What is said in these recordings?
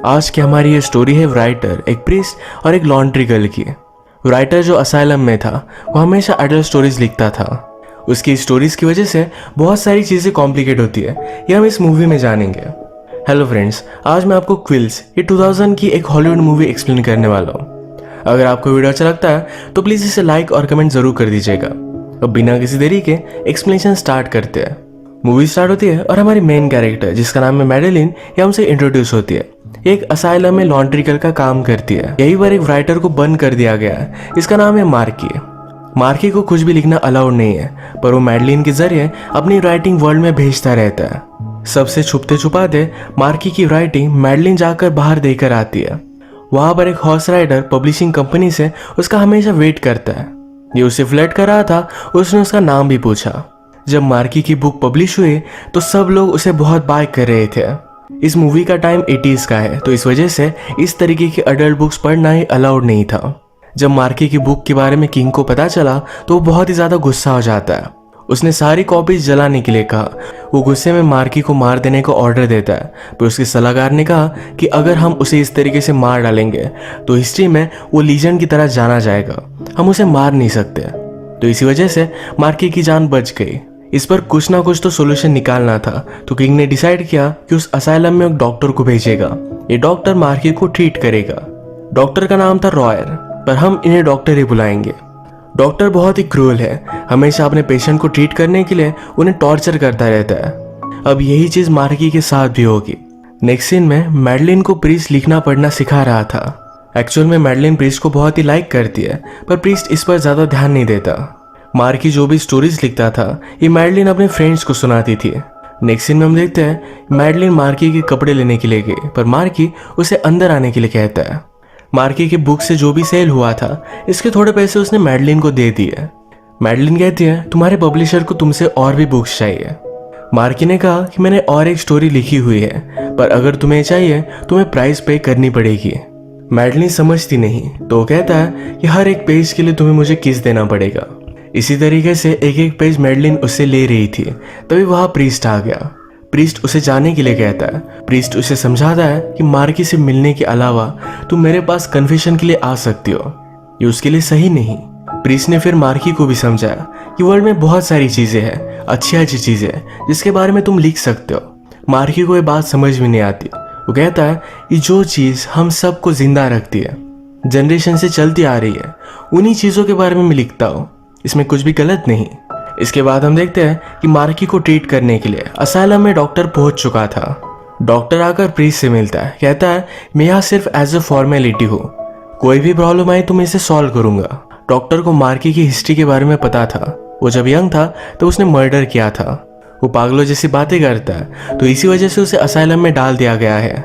आज की हमारी ये स्टोरी है राइटर, एक प्रीस्ट और एक लॉन्ड्री गर्ल की। राइटर जो असाइलम में था वो हमेशा एडल्ट स्टोरीज लिखता था। उसकी स्टोरीज की वजह से बहुत सारी चीज़ें कॉम्प्लिकेट होती है, ये हम इस मूवी में जानेंगे। हेलो फ्रेंड्स, आज मैं आपको क्विल्स ये 2000 की एक हॉलीवुड मूवी एक्सप्लेन करने वाला हूँ। अगर आपको वीडियो अच्छा लगता है तो प्लीज़ इसे लाइक और कमेंट ज़रूर कर दीजिएगा। अब बिना किसी देरी के एक्सप्लेनेशन स्टार्ट करते हैं। मूवी स्टार्ट होती है और हमारी मेन कैरेक्टर जिसका नाम है मैडेलिन, ये हमसे इंट्रोड्यूस होती है। एक असाइलम में लॉन्ड्री गर्ल का काम करती है। यही पर एक राइटर को बंद कर दिया गया है, इसका नाम है मार्की। मार्की को कुछ भी लिखना अलाउड नहीं है, पर वो मैडेलिन के जरिए अपनी राइटिंग वर्ल्ड में भेजता रहता है। सबसे छुपते छुपाते मार्की की राइटिंग मैडेलिन जाकर बाहर देकर आती है। वहां पर एक हॉर्स राइडर पब्लिशिंग कंपनी से उसका हमेशा वेट करता है। ये उसे फ्लर्ट कर रहा था, उसने उसका नाम भी पूछा। जब मार्की की बुक पब्लिश हुई तो सब लोग उसे बहुत बाय कर रहे थे। इस मूवी का टाइम 80s का है, तो इस वजह से इस तरीके की अडल्ट बुक्स पढ़ना ही अलाउड नहीं था। जब मार्की की बुक के बारे में किंग को पता चला तो वो बहुत ही ज्यादा गुस्सा हो जाता है। उसने सारी कॉपीज जलाने के लिए कहा। वो गुस्से में मार्की को मार देने का ऑर्डर देता है, पर उसके सलाहकार ने कहा कि अगर हम उसे इस तरीके से मार डालेंगे तो हिस्ट्री में वो लीजेंड की तरह जाना जाएगा, हम उसे मार नहीं सकते। तो इसी वजह से मार्की की जान बच गई। इस पर कुछ ना कुछ तो सोल्यूशन निकालना था, तो किंग ने डिसाइड किया कि उस असाइलम में एक डॉक्टर को भेजेगा। ये डॉक्टर मार्की को ट्रीट करेगा। डॉक्टर का नाम था रॉयर, पर हम इन्हें डॉक्टर ही बुलाएंगे। डॉक्टर बहुत ही क्रूअल है, हमेशा अपने पेशेंट को ट्रीट करने के लिए उन्हें टॉर्चर करता रहता है। अब यही चीज मार्की के साथ भी होगी। नेक्स्ट सीन में मैडेलिन को प्रीस्ट लिखना पढ़ना सिखा रहा था। एक्चुअल में मैडेलिन प्रीस्ट को बहुत ही लाइक करती है, पर प्रीस्ट इस पर ज्यादा ध्यान नहीं देता। मार्की जो भी स्टोरीज लिखता था ये मैडेलिन अपने फ्रेंड्स को सुनाती थी। नेक्स्ट सीन में हम देखते हैं मैडेलिन मार्की के कपड़े लेने के लिए गई, पर मार्की उसे अंदर आने के लिए कहता है। मार्की के बुक से जो भी सेल हुआ था इसके थोड़े पैसे उसने मैडेलिन को दे दिए। मैडेलिन कहती है तुम्हारे पब्लिशर को तुमसे और भी बुक्स चाहिए। मार्की ने कहा कि मैंने और एक स्टोरी लिखी हुई है, पर अगर तुम्हें चाहिए तुम्हें प्राइस पे करनी पड़ेगी। मैडेलिन समझती नहीं, तो वो कहता है कि हर एक पेज के लिए तुम्हें मुझे किस देना पड़ेगा। इसी तरीके से एक एक पेज मैडेलिन उससे ले रही थी, तभी वहां प्रीस्ट आ गया। प्रीस्ट उसे जाने के लिए कहता है। प्रीस्ट उसे समझाता है कि मार्की से मिलने के अलावा तुम मेरे पास कन्फेशन के लिए आ सकती हो, ये उसके लिए सही नहीं। प्रीस्ट ने फिर मार्की को भी समझाया कि वर्ल्ड में बहुत सारी चीजें हैं, अच्छी चीजें जिसके बारे में तुम लिख सकते हो। मार्की को ये बात समझ में नहीं आती। वो कहता है कि जो चीज हम सबको जिंदा रखती है, जनरेशन से चलती आ रही है, उन्हीं चीजों के बारे में मैं लिखता हूँ, इसमें कुछ भी गलत नहीं। इसके बाद हम देखते हैं कि मार्की को ट्रीट करने के लिए असाइलम में डॉक्टर पहुंच चुका था। डॉक्टर आकर प्रीस्ट से मिलता है, कहता है मैं यहाँ सिर्फ एज अ फॉर्मेलिटी हूँ, कोई भी प्रॉब्लम आए तो मैं इसे सॉल्व करूंगा। डॉक्टर को मार्की की हिस्ट्री के बारे में पता था। वो जब यंग था तो उसने मर्डर किया था। वो पागलों जैसी बातें करता है, तो इसी वजह से उसे असाइलम में डाल दिया गया है।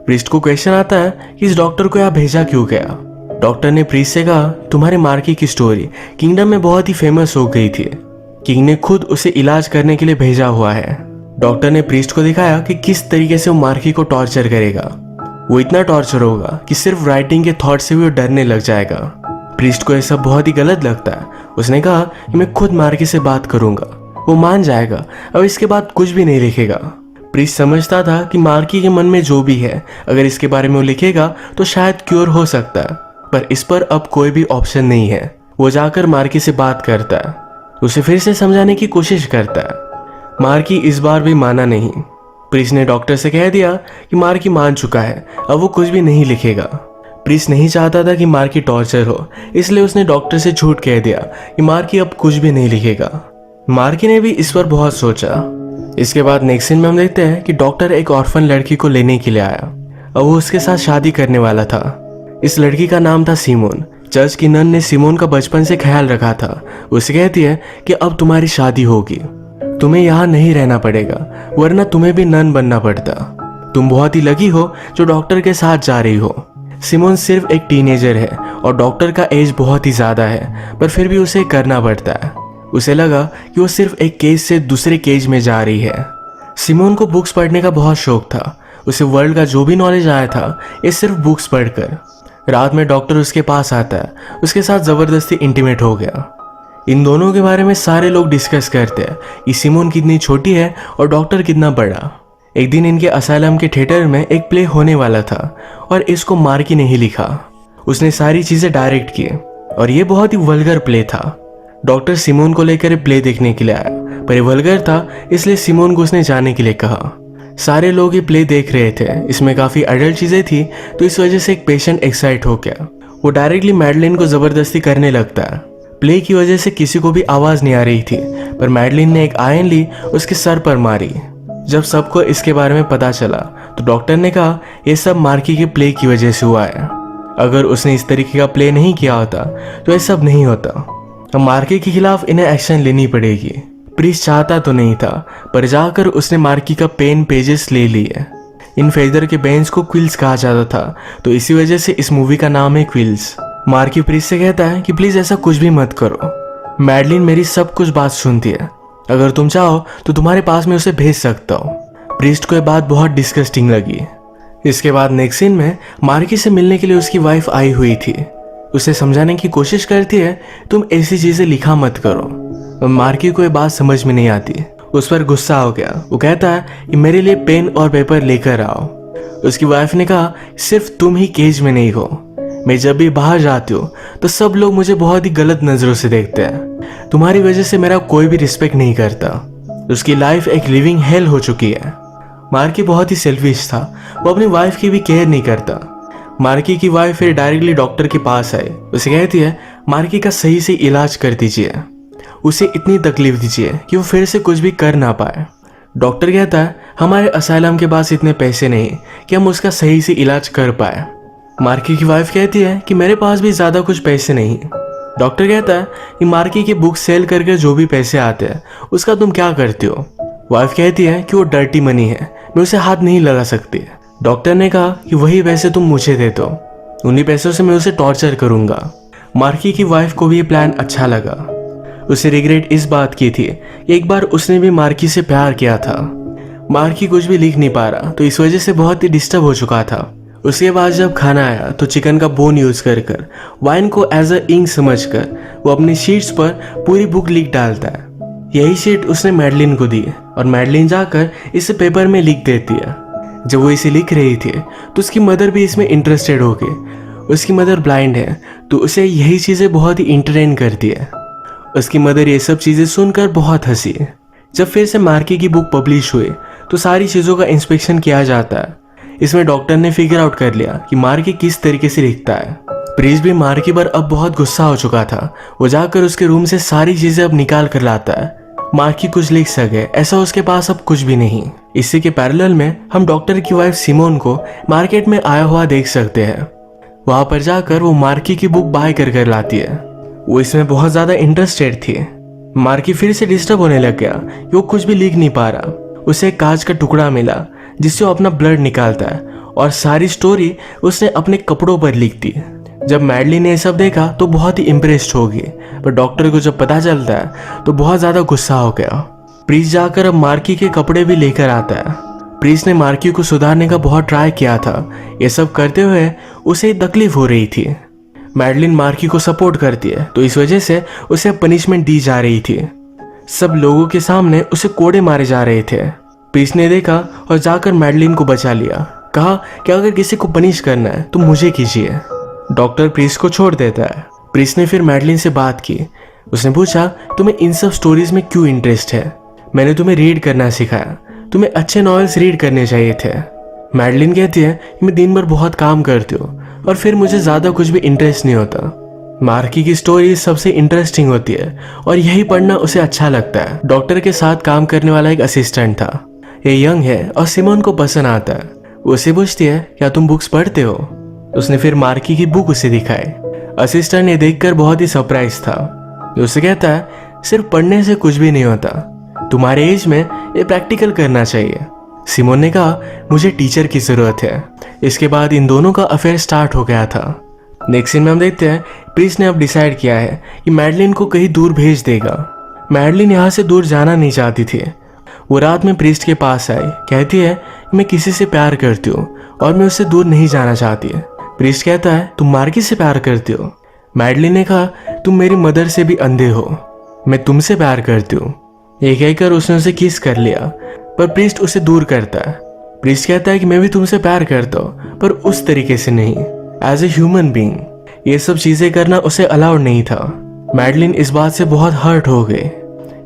प्रीस्ट को क्वेश्चन आता है कि इस डॉक्टर को यहाँ भेजा क्यों गया। डॉक्टर ने प्रीस्ट से कहा तुम्हारे मार्की की स्टोरी किंगडम में बहुत ही फेमस हो गई थी, किंग ने खुद उसे इलाज करने के लिए भेजा हुआ है। डॉक्टर ने प्रीस्ट को दिखाया कि किस तरीके से वो मार्की को टॉर्चर करेगा। वो इतना टॉर्चर होगा कि सिर्फ राइटिंग के थॉट से भी वो डरने लग जाएगा। प्रीस्ट को यह सब बहुत ही गलत लगता है। उसने कहा कि मैं खुद मार्की से बात करूंगा, वो मान जाएगा, अब इसके बाद कुछ भी नहीं लिखेगा। प्रीस्ट समझता था कि मार्की के मन में जो भी है, अगर इसके बारे में वो लिखेगा तो शायद क्योर हो सकता है, पर इस पर अब कोई भी ऑप्शन नहीं है। वो जाकर मार्की से बात करता है, उसे फिर से समझाने की कोशिश करता है। मार्की इस बार भी माना नहीं। प्रीस्ट ने डॉक्टर से कह दिया कि मार्की मान चुका है, अब वो कुछ भी नहीं लिखेगा। प्रीस्ट नहीं चाहता था कि मार्की टॉर्चर हो, इसलिए उसने डॉक्टर से झूठ कह दिया कि मार्की अब कुछ भी नहीं लिखेगा। मार्की ने भी इस पर बहुत सोचा। इसके बाद नेक्स्ट सीन में हम देखते हैं कि डॉक्टर एक ऑर्फन लड़की को लेने के लिए आया। अब वो उसके साथ शादी करने वाला था। इस लड़की का नाम था सिमोन। चर्च की नन ने सिमोन का बचपन से ख्याल रखा था। उसे कहती है कि अब तुम्हारी शादी होगी, तुम्हें यहाँ नहीं रहना पड़ेगा, वरना तुम्हें भी नन बनना पड़ता। तुम बहुत ही लकी हो जो डॉक्टर के साथ जा रही हो। सिमोन सिर्फ एक टीनेजर है और डॉक्टर का एज बहुत ही ज्यादा है, पर फिर भी उसे करना पड़ता है। उसे लगा कि वो सिर्फ एक केज से दूसरे केज में जा रही है। सिमोन को बुक्स पढ़ने का बहुत शौक था। उसे वर्ल्ड का जो भी नॉलेज आया था ये सिर्फ बुक्स पढ़कर। रात में डॉक्टर उसके पास आता है, उसके साथ जबरदस्ती इंटीमेट हो गया। इन दोनों के बारे में सारे लोग डिस्कस करते हैं कि सिमोन कितनी छोटी है और डॉक्टर कितना बड़ा। एक दिन इनके असाइलम के थिएटर में एक प्ले होने वाला था और इसको मार्की ने ही लिखा। उसने सारी चीजें डायरेक्ट की और ये बहुत ही वल्गर प्ले था। डॉक्टर सिमोन को लेकर प्ले देखने के लिए आया, पर ये वल्गर था इसलिए सिमोन को उसने जाने के लिए कहा। सारे लोग ये प्ले देख रहे थे, इसमें काफी अडल्ट चीजें थी, तो इस वजह से एक पेशेंट एक्साइट हो गया। वो डायरेक्टली मैडलिन को जबरदस्ती करने लगता है। प्ले की वजह से किसी को भी आवाज नहीं आ रही थी, पर मैडलिन ने एक आयन ली, उसके सर पर मारी। जब सबको इसके बारे में पता चला तो डॉक्टर ने कहा यह सब मार्की के प्ले की वजह से हुआ है। अगर उसने इस तरीके का प्ले नहीं किया होता तो यह सब नहीं होता। अब मार्की के खिलाफ इन्हें एक्शन लेनी पड़ेगी। प्रीस्ट चाहता तो नहीं था, पर जाकर उसने मार्की का पेन पेजेस ले लिए। इन फेदर के बेंच को क्विल्स कहा जाता था, तो इसी वजह से इस मूवी का नाम है क्विल्स। मार्की प्रीस्ट से कहता है कि प्लीज ऐसा कुछ भी मत करो। मैडलिन मेरी सब कुछ बात सुनती है, अगर तुम चाहो तो तुम्हारे पास में उसे भेज सकता हो। प्रीस्ट को यह बात बहुत डिस्गस्टिंग लगी। इसके बाद नेक्स्ट सीन में मार्की से मिलने के लिए उसकी वाइफ आई हुई थी। उसे समझाने की कोशिश करती है तुम ऐसी चीजें लिखा मत करो। मार्की को यह बात समझ में नहीं आती, उस पर गुस्सा हो गया। वो कहता है कि मेरे लिए पेन और पेपर लेकर आओ। उसकी वाइफ ने कहा सिर्फ तुम ही केज में नहीं हो, मैं जब भी बाहर जाती हूँ तो सब लोग मुझे बहुत ही गलत नजरों से देखते हैं। तुम्हारी वजह से मेरा कोई भी रिस्पेक्ट नहीं करता। उसकी लाइफ एक लिविंग हेल हो चुकी है। मार्की बहुत ही सेल्फिश था, वो अपनी वाइफ की भी केयर नहीं करता। मार्की की वाइफ फिर डायरेक्टली डॉक्टर के पास आई। उसे कहती है मार्की का सही से इलाज कर दीजिए, उसे इतनी तकलीफ दीजिए कि वो फिर से कुछ भी कर ना पाए। डॉक्टर कहता है हमारे असाइलम के पास इतने पैसे नहीं कि हम उसका सही से इलाज कर पाए। मार्की की वाइफ कहती है कि मेरे पास भी ज्यादा कुछ पैसे नहीं। डॉक्टर कहता है कि मार्की की बुक सेल करके जो भी पैसे आते हैं उसका तुम क्या करते हो। वाइफ कहती है कि वो डर्टी मनी है, मैं उसे हाथ नहीं लगा सकती। डॉक्टर ने कहा कि वही पैसे तुम मुझे दे दो, उन्हीं पैसों से मैं उसे टॉर्चर करूंगा। मार्की की वाइफ को भी ये प्लान अच्छा लगा। उसे रिग्रेट इस बात की थी कि एक बार उसने भी मार्की से प्यार किया था। मार्की कुछ भी लिख नहीं पा रहा, तो इस वजह से बहुत ही डिस्टर्ब हो चुका था। उसके बाद जब खाना आया तो चिकन का बोन यूज कर वाइन को एज अ इंक समझकर वो अपनी शीट्स पर पूरी बुक लिख डालता है। यही शीट उसने मैडलिन को दी और मैडलिन जाकर इसे पेपर में लिख देती है। जब वो इसे लिख रही थी तो उसकी मदर भी इसमें इंटरेस्टेड हो गई। उसकी मदर ब्लाइंड है, तो उसे यही चीजें बहुत ही इंटरटेन करती है। उसकी मदर ये सब चीजें सुनकर बहुत हंसी। जब फिर से मार्की की बुक पब्लिश हुई तो सारी चीजों का इंस्पेक्शन किया जाता है। इसमें डॉक्टर ने फिगर आउट कर लिया कि मार्की किस तरीके से लिखता है। प्रीस्ट भी मार्की पर अब बहुत गुस्सा हो चुका था। वो जाकर उसके रूम से सारी चीजें अब निकाल कर लाता है। मार्की कुछ लिख सके ऐसा उसके पास अब कुछ भी नहीं। इसी के पैरेलल में हम डॉक्टर की वाइफ सिमोन को मार्केट में आया हुआ देख सकते हैं। वहां पर जाकर वो मार्की की बुक बाय कर लाती है। वो इसमें बहुत ज्यादा इंटरेस्टेड थी। मार्की फिर से डिस्टर्ब होने लग गया कि वो कुछ भी लिख नहीं पा रहा। उसे एक कांच का टुकड़ा मिला जिससे वो अपना ब्लड निकालता है और सारी स्टोरी उसने अपने कपड़ों पर लिख दी। जब मैडलिन ने ये सब देखा तो बहुत ही इम्प्रेस्ड हो गई, पर डॉक्टर को जब पता चलता है तो बहुत ज्यादा गुस्सा हो गया। प्रीस्ट जाकर अब मार्की के कपड़े भी लेकर आता है। प्रीस्ट ने मार्की को सुधारने का बहुत ट्राई किया था। ये सब करते हुए उसे तकलीफ हो रही थी। मैडलिन मार्की को सपोर्ट करती है, तो इस वजह से उसे पनिशमेंट दी जा रही थी। सब लोगों के सामने उसे कोड़े मारे जा रहे थे। प्रीस्ट ने देखा और जाकर मैडलिन को बचा लिया। कहा कि अगर किसी को पनिश करना है तो मुझे कीजिए। डॉक्टर प्रीस्ट को छोड़ देता है। प्रीस्ट ने फिर मैडलिन से बात की। उसने पूछा तुम्हें इन सब स्टोरीज में क्यों इंटरेस्ट है। मैंने तुम्हें रीड करना सिखाया, तुम्हें अच्छे नॉवेल्स रीड करने चाहिए थे। मैडलिन कहती है कि मैं दिन भर बहुत काम करती हूँ और फिर मुझे ज्यादा कुछ भी इंटरेस्ट नहीं होता। मार्की की स्टोरी सबसे इंटरेस्टिंग होती है और यही पढ़ना उसे अच्छा लगता है। डॉक्टर के साथ काम करने वाला एक असिस्टेंट था। ये यंग है और सिमोन को पसंद आता है। वो उसे पूछती है क्या तुम बुक्स पढ़ते हो। उसने फिर मार्की की बुक उसे दिखाई। असिस्टेंट ने देखकर बहुत ही सरप्राइज था। उसे कहता है सिर्फ पढ़ने से कुछ भी नहीं होता, तुम्हारे एज में ये प्रैक्टिकल करना चाहिए। सिमोन ने कहा मुझे टीचर की जरूरत है। इसके बाद इन दोनों का अफेयर स्टार्ट हो गया था। नेक्स्ट सीन में हम देखते हैं प्रीस्ट ने अब डिसाइड किया है कि मैडलिन को कहीं दूर भेज देगा। मैडलिन यहाँ से दूर जाना नहीं चाहती थी। वो रात में प्रीस्ट के पास आई, कहती है मैं किसी से प्यार करती हूँ और मैं उससे दूर नहीं जाना चाहती है। प्रीस्ट कहता है तुम मार्की से प्यार करती हो। मैडलिन ने कहा तुम मेरी मदर से भी अंधे हो, मैं तुमसे प्यार करती हूँ। ये कहकर उसने उसे किस कर लिया, पर प्रीस्ट उसे दूर करता है। प्रीस्ट कहता है कि मैं भी तुमसे प्यार करता हूँ, पर उस तरीके से नहीं, एज ए ह्यूमन बीइंग। ये सब चीजें करना उसे अलाउड नहीं था। मैडलिन इस बात से बहुत हर्ट हो गई।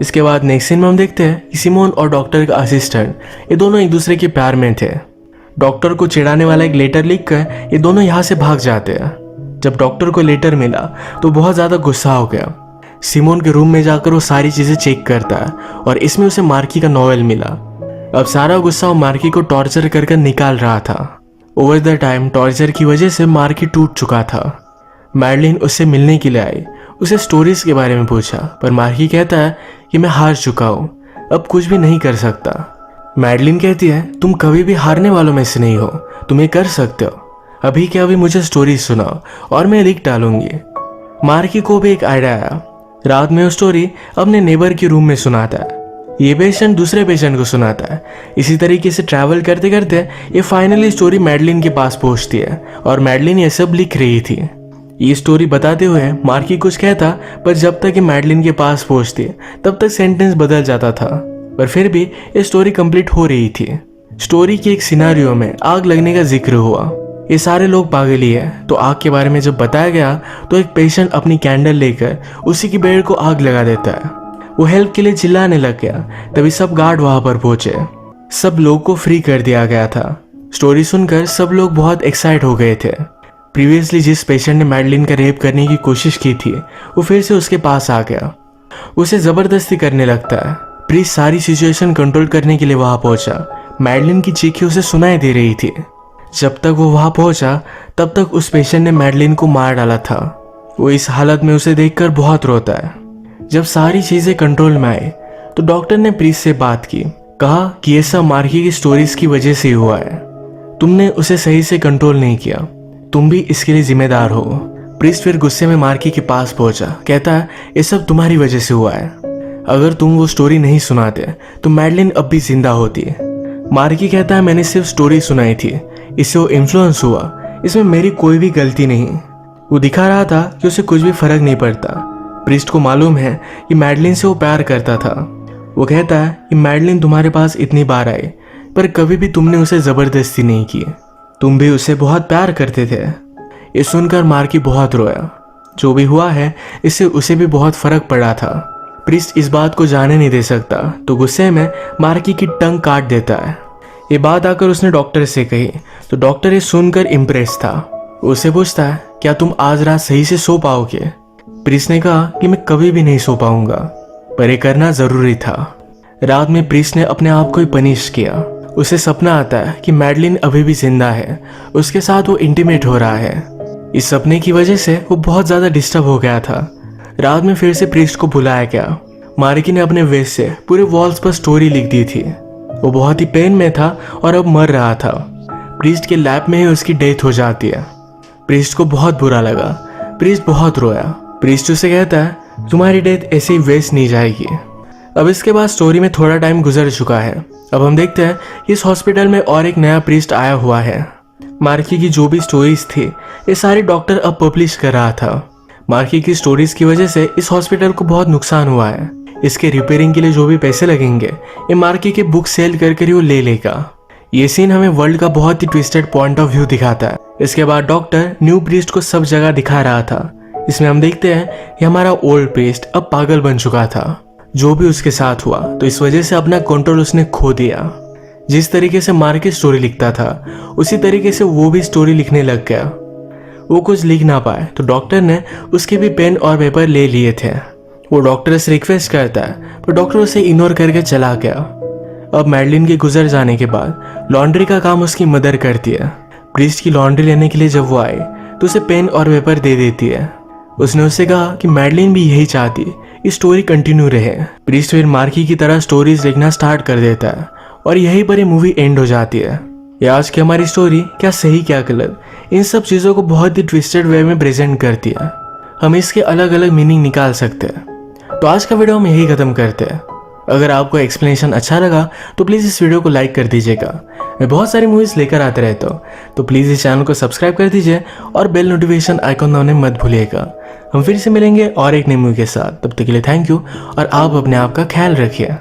इसके बाद नेक्स्ट सीन में हम देखते हैं कि सिमोन और डॉक्टर का असिस्टेंट ये दोनों एक दूसरे के प्यार में थे। डॉक्टर को चिढ़ाने वाला एक लेटर लिखकर ये दोनों यहाँ से भाग जाते हैं। जब डॉक्टर को लेटर मिला तो बहुत ज़्यादा गुस्सा हो गया। सिमोन के रूम में जाकर वो सारी चीज़ें चेक करता है और इसमें उसे मार्की का नॉवेल मिला। अब सारा गुस्सा वो मार्की को टॉर्चर कर निकाल रहा था। ओवर द टाइम टॉर्चर की वजह से मार्की टूट चुका था। मैडलिन उससे मिलने के लिए आई, उसे स्टोरीज के बारे में पूछा, पर मार्की कहता है कि मैं हार चुका हूँ, अब कुछ भी नहीं कर सकता। मैडलिन कहती है तुम कभी भी हारने वालों में से नहीं हो, तुम ये कर सकते हो। अभी के अभी मुझे स्टोरी सुनाओ और मैं लिख डालूंगी। मार्की को भी एक आइडिया आया। रात में वो स्टोरी अपने नेबर के रूम में सुनाता है। ये पेशेंट दूसरे पेशेंट को सुनाता है। इसी तरीके से ट्रैवल करते करते ये फाइनली स्टोरी मैडलिन के पास पहुंचती है और मैडलिन ये सब लिख रही थी। ये स्टोरी बताते हुए मार्की कुछ कहता, पर जब तक ये मैडलिन के पास पहुंचती तब तक सेंटेंस बदल जाता था। पर फिर भी ये स्टोरी कंप्लीट हो रही थी। स्टोरी के एक सिनारियो में आग लगने का जिक्र हुआ। ये सारे लोग पागल ही है, तो आग के बारे में जब बताया गया तो एक पेशेंट अपनी कैंडल लेकर उसी की बेड को आग लगा देता है। वो हेल्प के लिए चिल्लाने लग गया। तभी सब गार्ड वहां पर पहुंचे। सब लोग को फ्री कर दिया गया था। स्टोरी सुनकर सब लोग बहुत एक्साइट हो गए थे। प्रीवियसली जिस पेशेंट ने मैडलिन का रेप करने की कोशिश की थी वो फिर से उसके पास आ गया। उसे जबरदस्ती करने लगता है। प्रीस्ट सारी सिचुएशन कंट्रोल करने के लिए वहां पहुंचा। मैडलिन की चीखें उसे सुनाई दे रही थी। जब तक वो वहां पहुंचा तब तक उस पेशेंट ने मैडलिन को मार डाला था। वो इस हालत में उसे देखकर बहुत रोता है। जब सारी चीजें कंट्रोल में आई तो डॉक्टर ने प्रीस्ट से बात की, कहा कि ये सब मार्की की स्टोरीज की वजह से हुआ है। तुमने उसे सही से कंट्रोल नहीं किया, तुम भी इसके लिए जिम्मेदार हो। प्रीस्ट फिर गुस्से में मार्की के पास पहुंचा। कहता है ये सब तुम्हारी वजह से हुआ है। अगर तुम वो स्टोरी नहीं सुनाते तो मैडलिन अब भी जिंदा होती। मार्की कहता है मैंने सिर्फ स्टोरी सुनाई थी, इससे वो इन्फ्लुएंस हुआ, इसमें मेरी कोई भी गलती नहीं। वो दिखा रहा था कि उसे कुछ भी फर्क नहीं पड़ता। प्रीस्ट को मालूम है कि मैडलिन से वो प्यार करता था। वो कहता है कि मैडलिन तुम्हारे पास इतनी बार आई, पर कभी भी तुमने उसे जबरदस्ती नहीं की, तुम भी उसे बहुत प्यार करते थे। ये सुनकर मार्की बहुत रोया। जो भी हुआ है इससे उसे भी बहुत फर्क पड़ा था। प्रीस्ट इस बात को जाने नहीं दे सकता, तो गुस्से में मार्की की टंग काट देता है। ये बात आकर उसने डॉक्टर से कही तो डॉक्टर ये सुनकर इम्प्रेस था। उसे पूछता है क्या तुम आज रात सही से सो पाओगे। प्रीस्ट ने कहा कि मैं कभी भी नहीं सो पाऊंगा, पर ये करना जरूरी था। रात में प्रीस्ट ने अपने आप को ही पनिश किया। उसे सपना आता है कि मैडलिन अभी भी जिंदा है, उसके साथ वो इंटीमेट हो रहा है। इस सपने की वजह से वो बहुत ज्यादा डिस्टर्ब हो गया था। रात में फिर से प्रीस्ट को बुलाया गया। मार्की ने अपने वेस्ट से पूरे वॉल्स पर स्टोरी लिख दी थी। वो बहुत ही पेन में था और अब मर रहा था। प्रीस्ट के लैब में ही उसकी डेथ हो जाती है। प्रीस्ट को बहुत बुरा लगा। प्रीस्ट बहुत रोया। प्रीस्ट उसे कहता है तुम्हारी डेथ ऐसे ही वेस्ट नहीं जाएगी। अब इसके बाद स्टोरी में थोड़ा टाइम गुजर चुका है। अब हम देखते हैं कि इस हॉस्पिटल में और एक नया प्रीस्ट आया हुआ है। मार्की की जो भी स्टोरीज थी ये सारी डॉक्टर अब पब्लिश कर रहा था। मार्की की स्टोरीज की वजह से इस हॉस्पिटल को बहुत नुकसान हुआ है। इसके रिपेयरिंग के लिए जो भी पैसे लगेंगे ये मार्की के बुक सेल करके वो ले लेगा। ये सीन हमें वर्ल्ड का बहुत ही ट्विस्टेड पॉइंट ऑफ व्यू दिखाता है। इसके बाद डॉक्टर न्यू प्रीस्ट को सब जगह दिखा रहा था। इसमें हम देखते हैं कि हमारा ओल्ड प्रीस्ट अब पागल बन चुका था। जो भी उसके साथ हुआ तो इस वजह से अपना कंट्रोल उसने खो दिया। जिस तरीके से मार्की स्टोरी लिखता था उसी तरीके से वो भी स्टोरी लिखने लग गया। वो कुछ लिख ना पाए तो डॉक्टर ने उसके भी पेन और पेपर ले लिए थे। वो डॉक्टर से रिक्वेस्ट करता है तो डॉक्टर उसे इग्नोर करके चला गया। अब मैडलिन के गुजर जाने के बाद लॉन्ड्री का काम उसकी मदर करती है। प्रीस्ट की लॉन्ड्री लेने के लिए जब वो आए तो उसे पेन और पेपर दे देती है। उसने उससे कहा कि मैडलिन भी यही चाहती, ये स्टोरी कंटिन्यू रहे। प्रीस्ट फिर मार्की की तरह स्टोरीज लिखना स्टार्ट कर देता है और यहीं पर ये मूवी एंड हो जाती है। ये आज की हमारी स्टोरी क्या सही क्या गलत इन सब चीज़ों को बहुत ही ट्विस्टेड वे में प्रेजेंट करती है। हम इसके अलग अलग मीनिंग निकाल सकते हैं। तो आज का वीडियो हम यही खत्म करते हैं। अगर आपको एक्सप्लेनेशन अच्छा लगा तो प्लीज़ इस वीडियो को लाइक कर दीजिएगा। मैं बहुत सारी मूवीज़ लेकर आते रहता हूँ, तो प्लीज़ इस चैनल को सब्सक्राइब कर दीजिए और बेल नोटिफिकेशन आइकॉन दबाने मत भूलिएगा। हम फिर से मिलेंगे और एक नई मूवी के साथ। तब तक के लिए थैंक यू और आप अपने आप का ख्याल रखिए।